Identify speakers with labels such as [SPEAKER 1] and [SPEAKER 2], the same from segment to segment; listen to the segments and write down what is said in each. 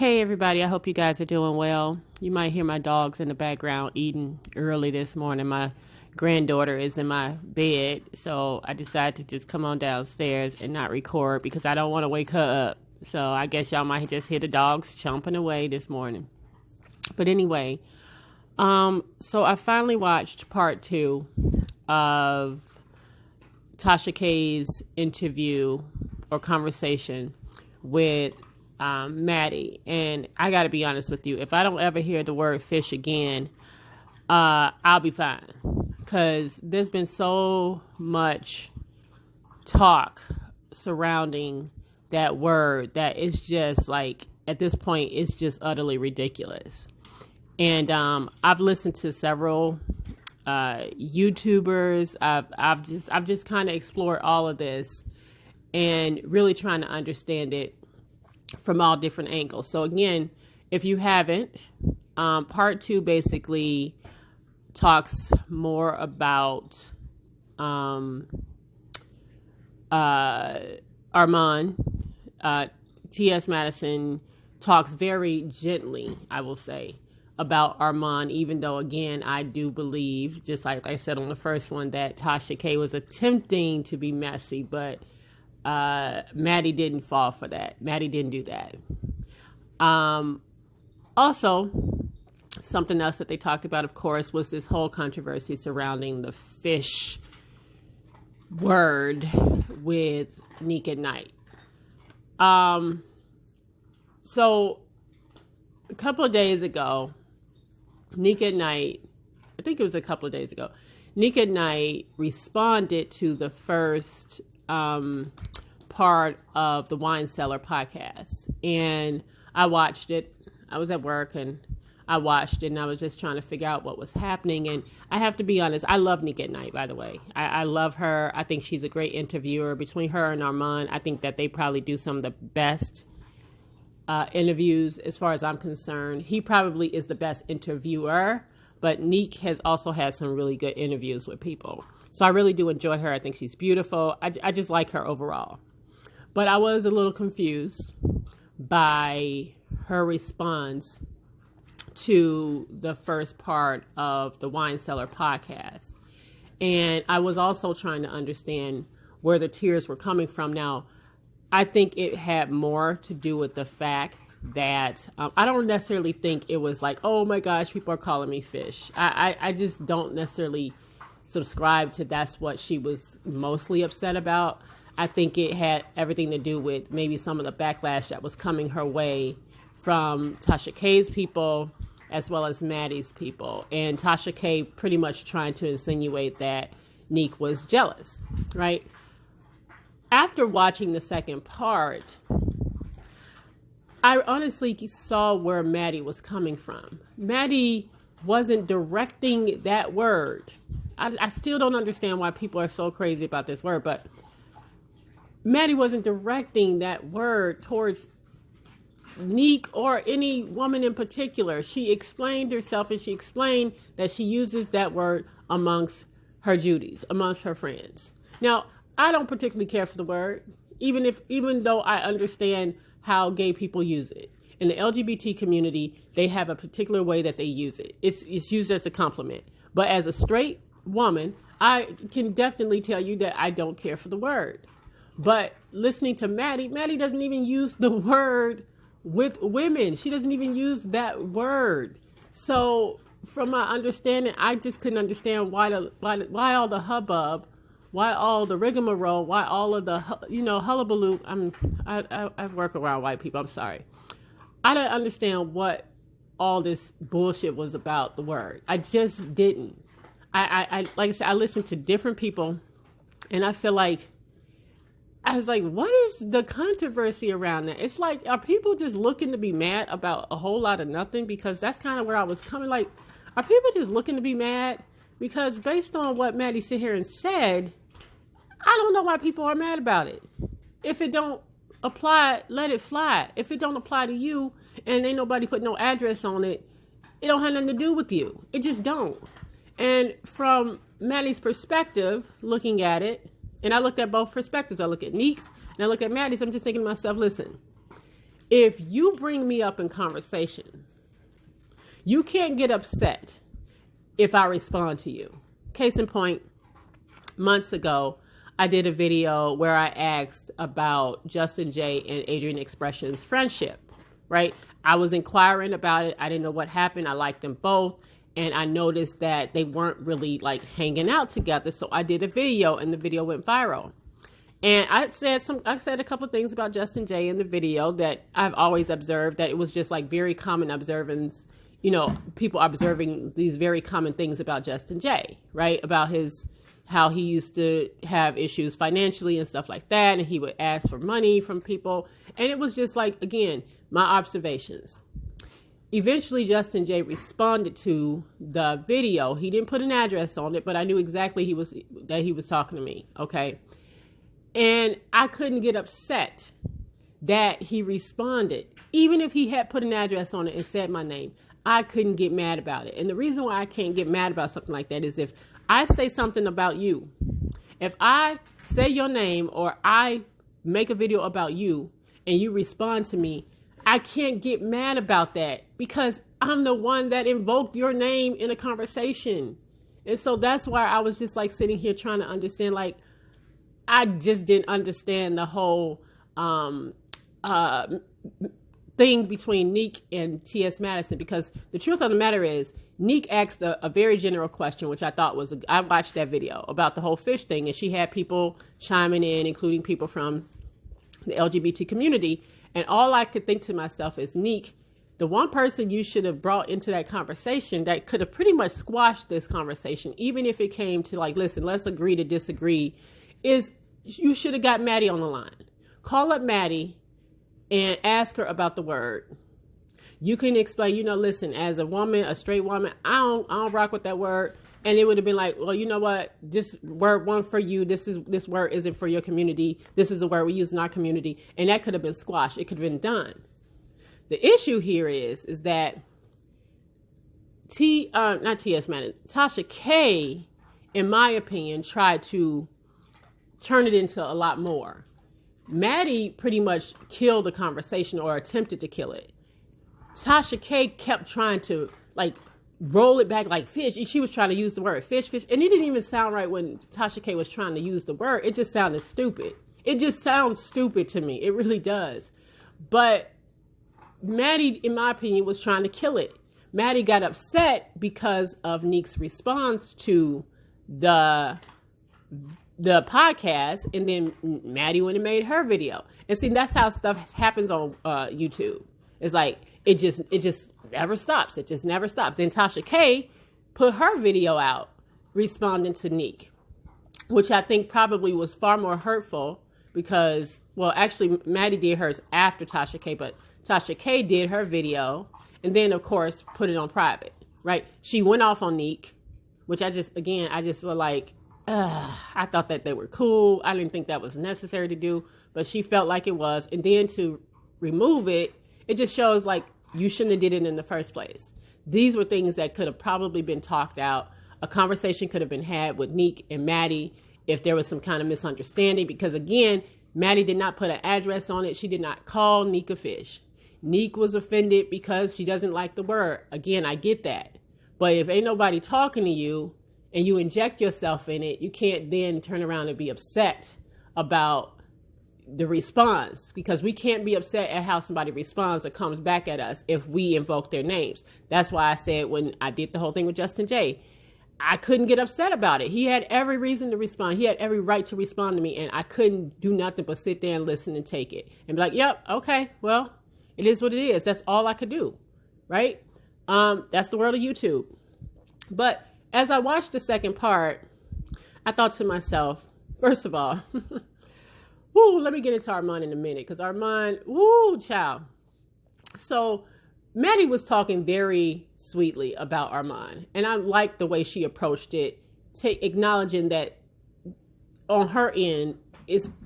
[SPEAKER 1] Hey everybody, I hope you guys are doing well. You might hear my dogs in the background eating early this morning. My granddaughter is in my bed, so I decided to just come on downstairs and not record because I don't want to wake her up. So I guess y'all might just hear the dogs chomping away this morning. But anyway, so I finally watched part 2 of Tasha K's interview or conversation with Maddie, and I got to be honest with you, if I don't ever hear the word fish again, I'll be fine, because there's been so much talk surrounding that word that it's just like, at this point, it's just utterly ridiculous. And I've listened to several YouTubers. I've just kind of explored all of this and really trying to understand it from all different angles. So again, if you haven't, part 2 basically talks more about Armand. TS Madison talks very gently, I will say, about Armand, even though, again, I do believe, just like I said on the first one, that Tasha K was attempting to be messy, but Maddie didn't fall for that. Maddie didn't do that. Also, something else that they talked about, of course, was this whole controversy surrounding the fish word with Nick at Night. So a couple of days ago, Nick at Night, I think it was a couple of days ago, Nick at Night responded to the first part of the Wine Cellar podcast, and I watched it. I was at work and I watched it, and I was just trying to figure out what was happening. And I have to be honest, I love Nick at Night, by the way. I love her. I think she's a great interviewer. Between her and Armand, I think that they probably do some of the best interviews as far as I'm concerned. He probably is the best interviewer, but Nick has also had some really good interviews with people. So I really do enjoy her. I think she's beautiful. I just like her overall. But I was a little confused by her response to the first part of the Wine Cellar podcast. And I was also trying to understand where the tears were coming from. Now, I think it had more to do with the fact that I don't necessarily think it was like, oh my gosh, people are calling me fish. I just don't necessarily subscribe to that's what she was mostly upset about. I think it had everything to do with maybe some of the backlash that was coming her way from Tasha K's people as well as Maddie's people. And Tasha K pretty much trying to insinuate that Nick was jealous, right? After watching the second part, I honestly saw where Maddie was coming from. Maddie wasn't directing that word. I still don't understand why people are so crazy about this word, but Maddie wasn't directing that word towards Nick or any woman in particular. She explained herself, and she explained that she uses that word amongst her Judies, amongst her friends. Now, I don't particularly care for the word, even though I understand how gay people use it. In the LGBT community, they have a particular way that they use it. It's used as a compliment. But as a straight woman, I can definitely tell you that I don't care for the word. But listening to Maddie doesn't even use the word with women. She doesn't even use that word. So from my understanding, I just couldn't understand why all the hubbub, why all the rigmarole, why all of the, hullabaloo. I work around white people. I'm sorry. I don't understand what all this bullshit was about the word. I just didn't. I like I said, I listened to different people, and I feel like, I was like, what is the controversy around that? It's like, are people just looking to be mad about a whole lot of nothing? Because that's kind of where I was coming. Like, are people just looking to be mad? Because based on what Maddie sit here and said, I don't know why people are mad about it. If it don't apply, let it fly. If it don't apply to you and ain't nobody put no address on it, it don't have nothing to do with you. It just don't. And from Maddie's perspective, looking at it, and I looked at both perspectives. I look at Neek's and I look at Maddie's. I'm just thinking to myself, listen, if you bring me up in conversation, you can't get upset if I respond to you. Case in point, months ago, I did a video where I asked about Justin J and Adrian Expression's friendship, right? I was inquiring about it. I didn't know what happened. I liked them both. And I noticed that they weren't really like hanging out together. So I did a video and the video went viral. And I said a couple of things about Justin J in the video that I've always observed, that it was just like very common observance, you know, people observing these very common things about Justin J, right? About how he used to have issues financially and stuff like that. And he would ask for money from people. And it was just like, again, my observations. Eventually, Justin J responded to the video. He didn't put an address on it, but I knew exactly that he was talking to me. Okay. And I couldn't get upset that he responded. Even if he had put an address on it and said my name, I couldn't get mad about it. And the reason why I can't get mad about something like that is if I say something about you, if I say your name or I make a video about you and you respond to me, I can't get mad about that because I'm the one that invoked your name in a conversation. And so that's why I was just like sitting here trying to understand, like, I just didn't understand the whole thing between Neek and TS Madison, because the truth of the matter is Neek asked a very general question, which I thought was, I watched that video about the whole fish thing, and she had people chiming in, including people from the LGBT community. And all I could think to myself is, Neek, the one person you should have brought into that conversation that could have pretty much squashed this conversation, even if it came to like, listen, let's agree to disagree, is you should have got Maddie on the line. Call up Maddie and ask her about the word. You can explain, you know, listen, as a woman, a straight woman, I don't rock with that word. And it would have been like, well, you know what? This word wasn't for you. This word isn't for your community. This is a word we use in our community. And that could have been squashed. It could have been done. The issue here is that not T.S. Madison, Tasha K, in my opinion, tried to turn it into a lot more. Maddie pretty much killed the conversation or attempted to kill it. Tasha K kept trying to like roll it back like fish. She was trying to use the word fish. And it didn't even sound right when Tasha K was trying to use the word. It just sounded stupid. It just sounds stupid to me. It really does. But Maddie, in my opinion, was trying to kill it. Maddie got upset because of Neek's response to the podcast, and then Maddie went and made her video. And see, that's how stuff happens on YouTube. It's like it just never stops. It just never stops. Then Tasha K put her video out responding to Neek, which I think probably was far more hurtful because, well, actually Maddie did hers after Tasha K, but Tasha K did her video and then of course put it on private, right? She went off on Neek, which I just feel like, I thought that they were cool. I didn't think that was necessary to do, but she felt like it was. And then to remove it, it just shows like you shouldn't have did it in the first place. These were things that could have probably been talked out. A conversation could have been had with Neek and Maddie if there was some kind of misunderstanding, because again, Maddie did not put an address on it. She did not call Neek a fish. Neek was offended because she doesn't like the word. Again, I get that. But if ain't nobody talking to you and you inject yourself in it, you can't then turn around and be upset about the response, because we can't be upset at how somebody responds or comes back at us if we invoke their names. That's why I said when I did the whole thing with Justin J, I couldn't get upset about it. He had every reason to respond. He had every right to respond to me, and I couldn't do nothing but sit there and listen and take it and be like, yep, okay, well, it is what it is. That's all I could do, right? That's the world of YouTube. But as I watched the second part, I thought to myself, first of all, let me get into Armand in a minute, because Armand, child. So Maddie was talking very sweetly about Armand, and I liked the way she approached it, acknowledging that on her end,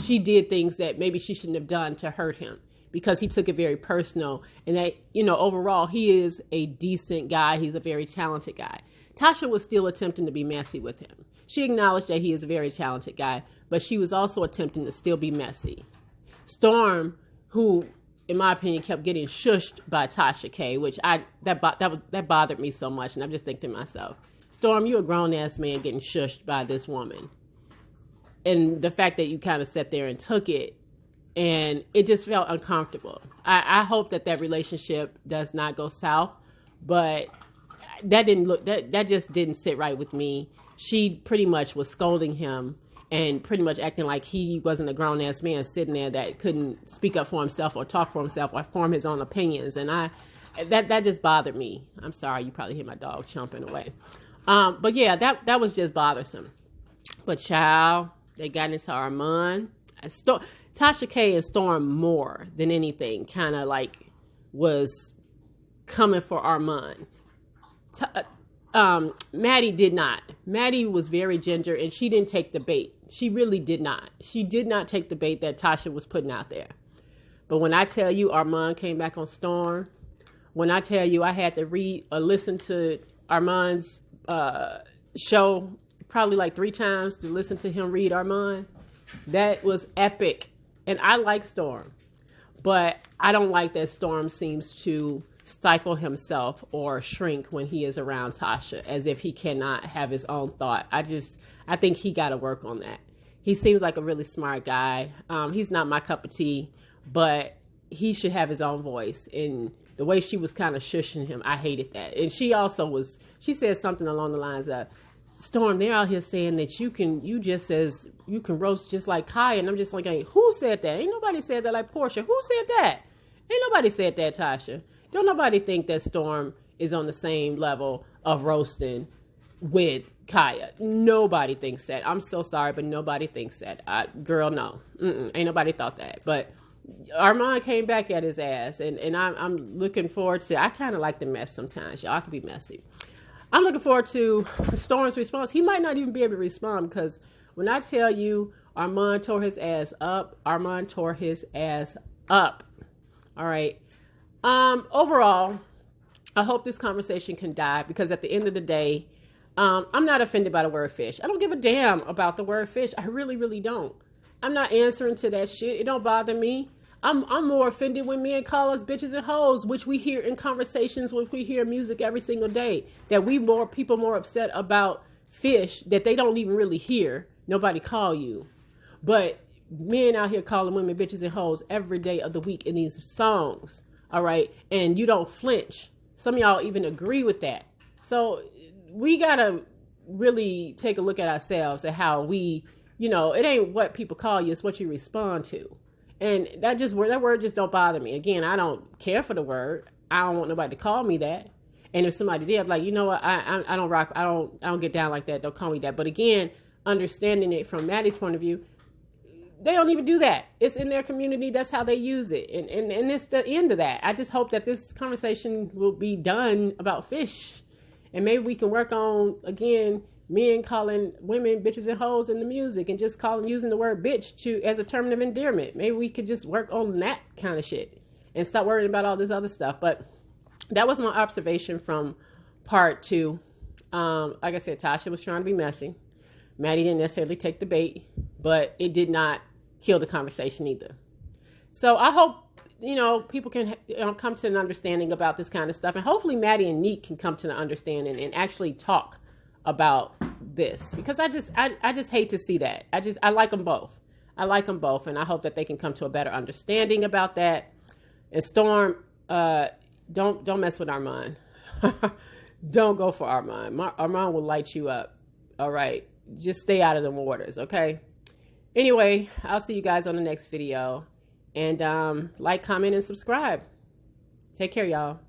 [SPEAKER 1] she did things that maybe she shouldn't have done to hurt him, because he took it very personal, and that, overall, he is a decent guy. He's a very talented guy. Tasha was still attempting to be messy with him. She acknowledged that he is a very talented guy, but she was also attempting to still be messy. Storm, who in my opinion, kept getting shushed by Tasha K, which that bothered me so much. And I'm just thinking to myself, Storm, you a grown ass man getting shushed by this woman. And the fact that you kind of sat there and took it, and it just felt uncomfortable. I hope that relationship does not go south, but that just didn't sit right with me. She pretty much was scolding him and pretty much acting like he wasn't a grown ass man sitting there that couldn't speak up for himself or talk for himself or form his own opinions. And that just bothered me. I'm sorry, you probably hear my dog chomping away. But yeah, that was just bothersome. But child, they got into Armand. Tasha K and Storm more than anything kind of like was coming for Armand. Maddie did not. Maddie was very ginger and she didn't take the bait. She really did not. She did not take the bait that Tasha was putting out there. But when I tell you Armand came back on Storm, when I tell you I had to read or listen to Armand's show probably like 3 times to listen to him read Armand, that was epic. And I like Storm, but I don't like that Storm seems to stifle himself or shrink when he is around Tasha, as if he cannot have his own thought. I think he got to work on that. He seems like a really smart guy. He's not my cup of tea, but he should have his own voice. And the way she was kind of shushing him, I hated that. And she said something along the lines of, Storm, they're out here saying that you can roast just like Kai. And I'm just like, hey, who said that? Ain't nobody said that like Portia. Who said that? Ain't nobody said that, Tasha. Don't nobody think that Storm is on the same level of roasting with Kaya. Nobody thinks that. I'm so sorry, but nobody thinks that. Girl, no. Ain't nobody thought that. But Armand came back at his ass, and I'm looking forward to, I kind of like the mess sometimes. Y'all can be messy. I'm looking forward to Storm's response. He might not even be able to respond, because when I tell you Armand tore his ass up, Armand tore his ass up. All right. Overall, I hope this conversation can die, because at the end of the day, I'm not offended by the word fish. I don't give a damn about the word fish. I really, really don't. I'm not answering to that shit. It don't bother me. I'm more offended when men call us bitches and hoes, which we hear in conversations, which we hear music every single day, that people more upset about fish that they don't even really hear nobody call you. But men out here calling women bitches and hoes every day of the week in these songs. All right. And you don't flinch. Some of y'all even agree with that. So we got to really take a look at ourselves at how we, it ain't what people call you, it's what you respond to. And that word just don't bother me. Again, I don't care for the word. I don't want nobody to call me that. And if somebody did, I'm like, you know what? I don't rock. I don't get down like that. Don't call me that. But again, understanding it from Maddie's point of view, they don't even do that. It's in their community. That's how they use it. And it's the end of that. I just hope that this conversation will be done about fish. And maybe we can work on, again, men calling women bitches and hoes in the music, and just using the word bitch as a term of endearment. Maybe we could just work on that kind of shit and stop worrying about all this other stuff. But that was my observation from part 2. Like I said, Tasha was trying to be messy. Maddie didn't necessarily take the bait, but it did not kill the conversation either. So I hope, people can come to an understanding about this kind of stuff. And hopefully Maddie and Neek can come to an understanding and actually talk about this, because I just hate to see that. I like them both. And I hope that they can come to a better understanding about that. And Storm, don't mess with Armand. Don't go for Armand. Armand will light you up. All right. Just stay out of the waters. Okay. Anyway, I'll see you guys on the next video, and like, comment, and subscribe. Take care, y'all.